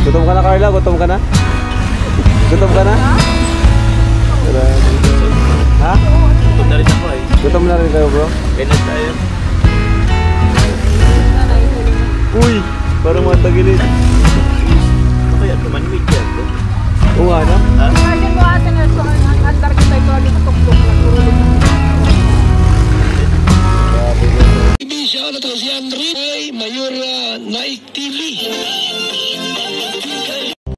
Gutom ka na, Carla? Gutom ka na? Gutom ka na? Ha? Gutom na rin ako eh. Gutom na rin kayo, bro? Kailan tayo? Uy! Parang matagilid. Ano kaya? Tumanimig yan bro? Oo nga, no? Ha? Imagine mo ate na so, ang andar kita ito dito tuktok na turulog na. Shout out to si Andre Mayora Naik TV.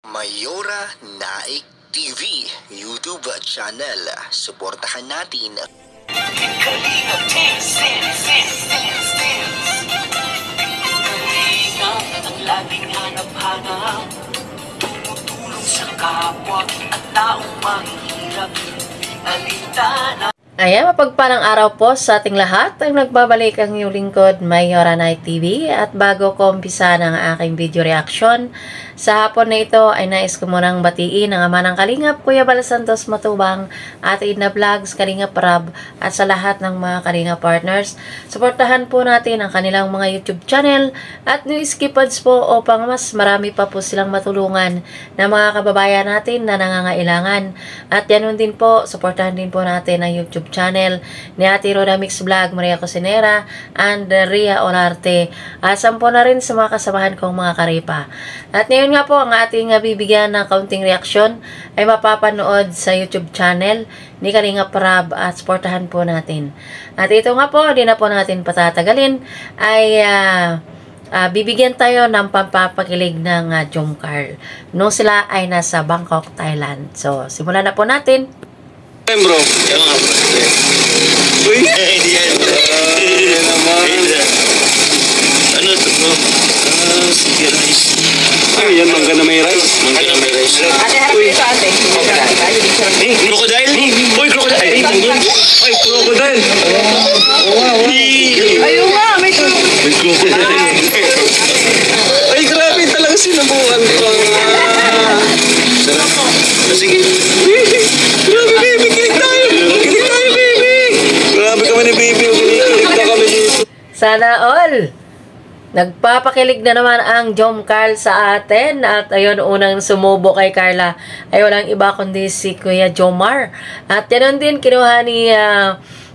Mayora Naik TV YouTube channel. Suportahan natin. Kalingap ang laging hanap-hanap, tumutulong sa kapwa at taong mahihirap. Alintana. Ayan, mapagpalang araw po sa ating lahat. Ang nagbabalik ang inyong lingkod, Mayora Naik TV. At bago ko umpisa ng aking video reaction, sa hapon na ito ay nais ko munang batiin ang ama ng Kalingap, Kuya Bal Santos Matubang, Ate Edna Vlogs, Kalingap Rab, at sa lahat ng mga Kalingap partners. Suportahan po natin ang kanilang mga YouTube channel at New Skipads po upang mas marami pa po silang matulungan na mga kababayan natin na nangangailangan. At yan din po, suportahan din po natin ang YouTube channel ni Ate Roda Mix Vlog, Maria Cosinera, and Ria Olarte. Sampo na rin sa mga kasamahan kong mga karipa. At ngayon nga po, ang ating bibigyan ng kaunting reaksyon ay mapapanood sa YouTube channel ni Kalingap Rab at suportahan po natin. At ito nga po, hindi na po natin patatagalin, ay bibigyan tayo ng pampapakilig ng Jomcar nung sila ay nasa Bangkok, Thailand. So, simulan na po natin. Bro. Yung nga bro. Uy! Yan. Ano ito bro? Sige rice. Ay, yan, mangga na may rice. Mangga na may rice. Ate, harap dito ate. Crocodile? Uy, crocodile! Ay, crocodile! Ayun nga, may tulog. May crocodile. Ay, grabe talaga sinabuhan ko. Sarap. Sige. Grabe, baby! Kilig tayo! Kilig tayo, baby! Grabe kami ni baby. Kinikilig na kami dito. Sana all! Nagpapakilig na naman ang Jomcar sa atin. At ayun, unang sumubo kay Carla ay walang iba kundi si Kuya Jomar. At yan din, kinuha ni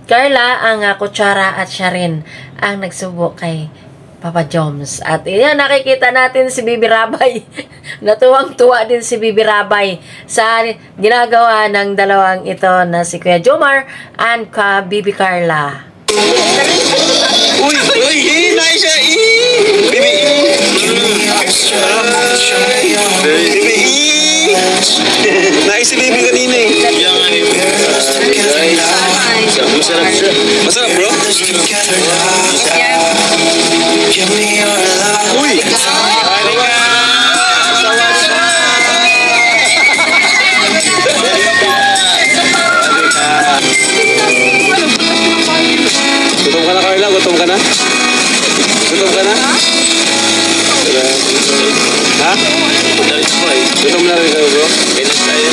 Carla ang kutsara at siya rin ang nagsubo kay Papa Joms. At yan, nakikita natin si Bibi Rabay. Natuwang-tuwa din si Bibi Rabay sa ginagawa ng dalawang ito na si Kuya Jomar and Bibi Carla. Uy! Uy! Nice siya! Bibi! Bibi! Nice si Bibi kanina eh. Yan nga yun. Masarap siya. Masarap bro? Uy! Gutom ka na, Carla? Gutom ka na? Gutom ka na? Ha? Gutom na rin ako eh. Gutom na rin kayo, bro? Kailan tayo?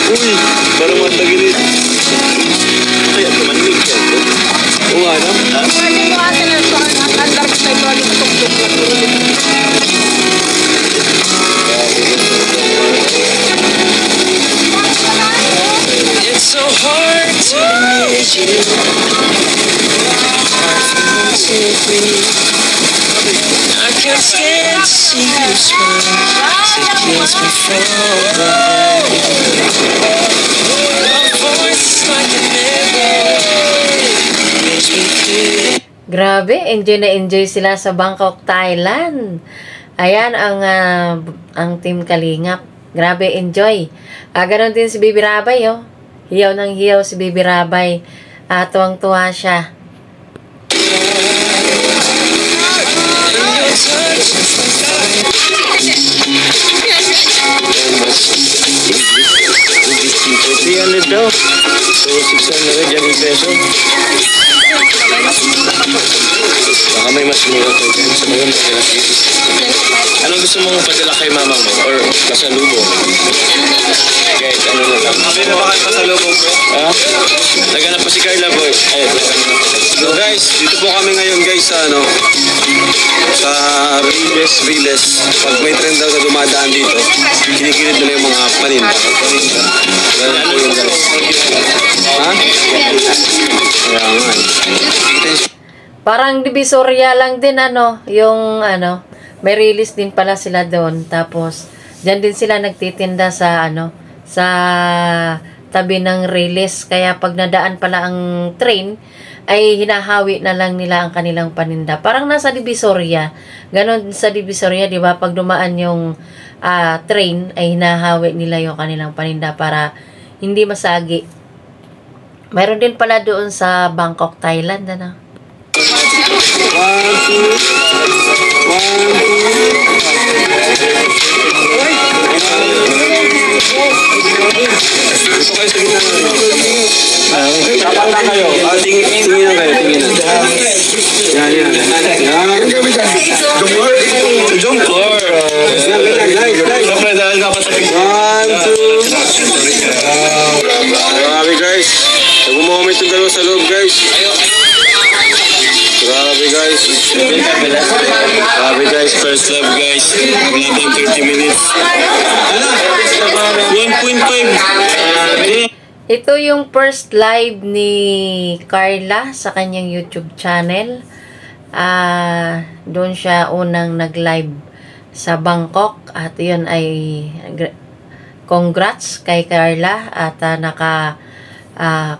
Uy! Parang matagilid. Ano kaya? Tumanimig yan bro? Oo nga, no? Ha? Imagine mo ate na so, ang andar kita ito dito tuktok na turulog na. It's so hard to miss you. Hard for me to breathe. I can't stand to see you smile. It kills me from the my voice is like an echo. Makes me feel. Grabe, enjoy na enjoy sila sa Bangkok, Thailand. Ayan ang Team Kalingap. Grabe, enjoy. Ganon din si Bibi Rabay, oh. Hiyaw ng hiyaw si Bibi Rabay. Tuwang-tuwa siya. $300 daw. So, 600 yan yung peso. Baka may mas mura ko dyan. Sa mga mga. Anong gusto gusto mong padala kay mama mo or pasalubong? Kahit ano na lang. Sabi na ba kayo pasalubong bro? Ha? Naghanap pa si Carla boy. Ay, So guys, dito po kami ngayon guys sa ano, sa Riles. Pag may trend daw na dumadaan dito, kinikilit nila yung mga paninda. Ganun po yun guys. Ha? Kaya nga eh. Parang Divisoria lang din ano, yung ano, may release din pala sila doon. Tapos, dyan din sila nagtitinda sa ano, sa tabi ng release. Kaya pag nadaan pala ang train, ay hinahawi na lang nila ang kanilang paninda. Parang nasa Divisoria. Ganon sa Divisoria, di ba? Pag dumaan yung train, ay hinahawi nila yung kanilang paninda para hindi masagi. Mayroon din pala doon sa Bangkok, Thailand, ano? 1, 2. 1, 2. Gusto kayo sa gitna. Dapat na kayo. Tingin na kayo. Yan. Jump floor. Siyempre dahil dapat sa 1, 2. Grabe guys. Nag-moment yung dalawa sa loob guys. Grabe guys. Grabe guys, first love guys. Wala tayong 30 minutes. 1.5. Ito yung first live ni Carla sa kanyang YouTube channel. Doon siya unang nag-live sa Bangkok. At yun ay congrats kay Carla. At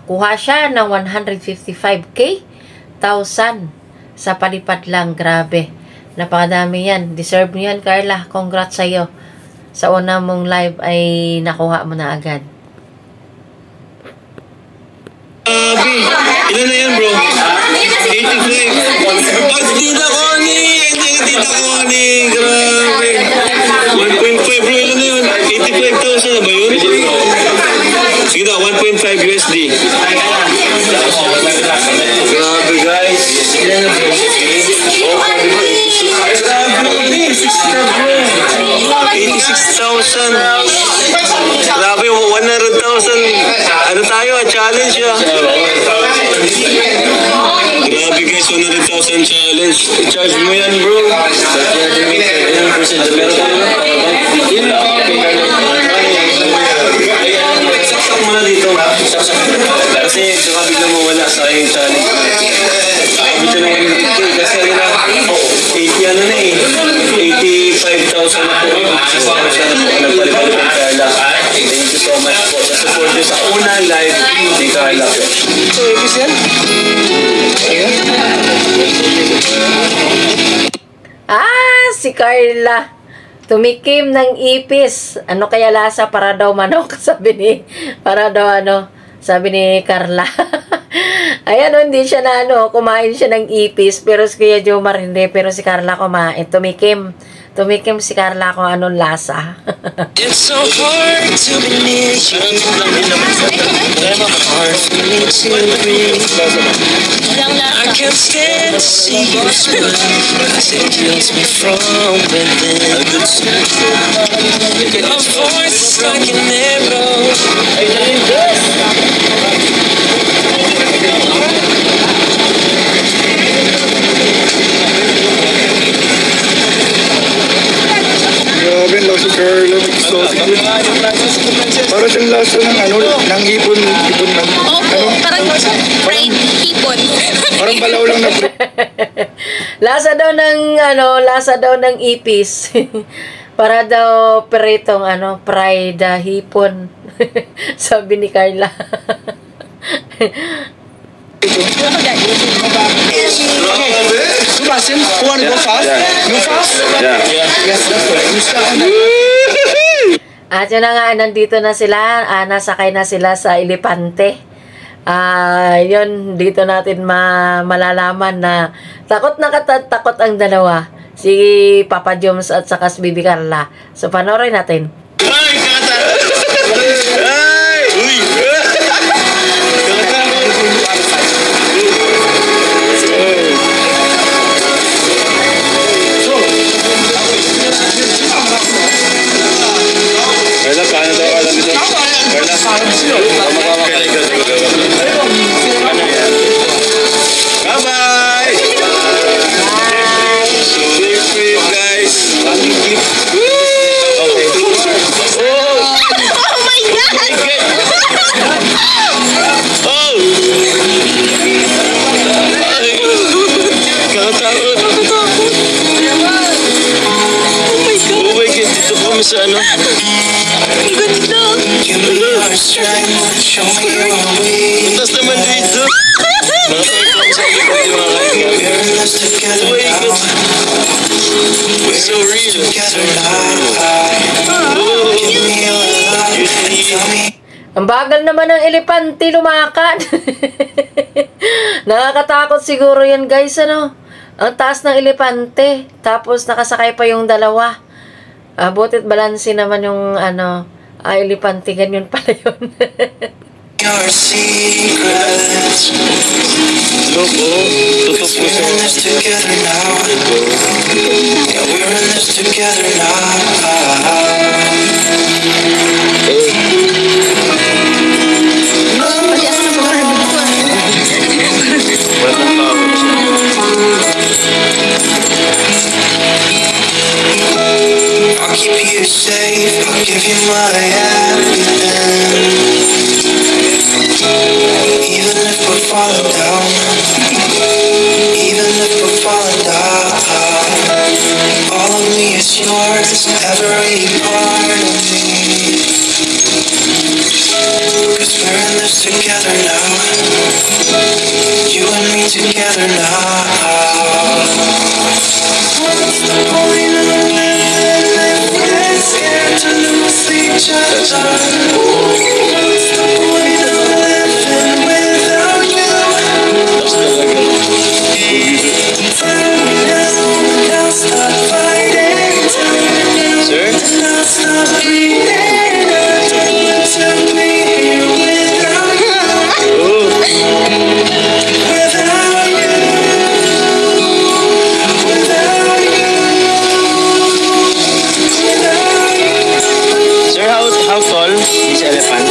kuha siya ng 155K. 1,000 sa palipad lang. Grabe. Napakadami yan. Deserve mo yan, Carla. Congrats sa'yo. Sa una mong live ay nakuha mo na agad. Ilan na yan bro? 85. Tita Connie! Tita Connie! Grabe. 1.5 bro. Ilan na yun? 85,000 na ba yun? Sige na, 1.5 USD. Grabe guys. 86,000. Grabe, 100,000. Ano tayo? Challenge ya. Grabe guys, 100,000 challenge. I-charge mo yan bro. Saksak mo na dito. Kasi baka biglang mawala sa aking challenge. Dito na yung kasi nila 80 ano na eh. 85,000 na po. Nagpalipad kay Carla. Thank you so much po sa support nyo sa unang live ni Carla po. So, ibig yan? Si Carla. Tumikim ng ipis. Ano kaya lasa? Para daw manok. Sabi ni Carla. Ayan, hindi siya na kumain siya ng ipis. Pero si Kuya Jomar hindi. Pero si Carla kumain. Tumikim si Carla kung anong lasa. It's so hard to believe you. Hard for me to breathe. I can't stand to see you smile, cause it kills me from within. A voice is like an arrow. Grabe, lasa si Carla, exotic yun. Para siyang lasa ng ng hipon ng, Parang fried hipon. parang balaw lang na Lasa daw ng ipis. Para daw peritong fried hipon. Sabi ni Carla. Sebastian, you wanna go fast? Go fast? Yeah. Yes, that's right. At yun na nga, nandito na sila. Nasakay na sila sa elepante. Yun, dito natin malalaman na takot ang dalawa. Si Papa Joms at saka si Bibi Carla. So, panoorin natin. Ay, kata! Ay! Uy! Nakatakot. Oh my God, dito kami sa ano? Ang ganda. Tapos naman dito. Nakasakit lang sa likod yung mga kaibigan. Oh my God. It's so real. Ang bagal naman ng elepante lumakad. Nakakatakot siguro yan guys, ano? Ang taas ng elepante. Tapos nakasakay pa yung dalawa. Butit balanse naman yung ano, elepante. Ganyan pala yun. Your secrets. Loko, tutok mo We're in this together now. Yeah, we're in this together now. I'll keep you safe. I'll give you my everything. Even if we're falling down, even if we're falling down, all of me is yours, every part of me. 'Cause we're in this together now, you and me together now. What's the point of living if we're scared to lose each other? What's the point of living without you? Tell me now and I'll stop fighting. Tell me now and I'll stop breathing. I don't want to be here without you. Without you. Without you. Without you. Sir, how tall is elephant?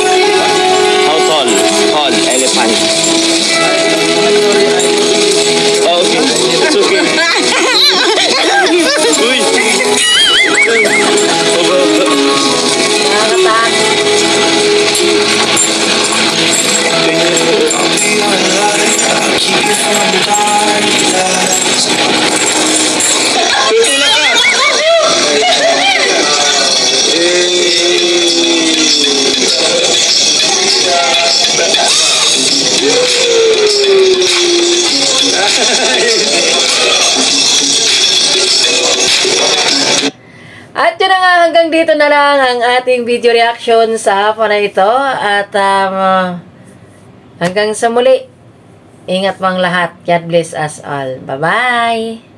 How tall? Tall elephant. Oh, okay. It's okay. Uy! I'll be your light. I'll keep you from darkness. At yun na nga, hanggang dito na lang ang ating video reaction sa hapon na ito. At hanggang sa muli, ingat pang lahat. God bless us all. Bye-bye!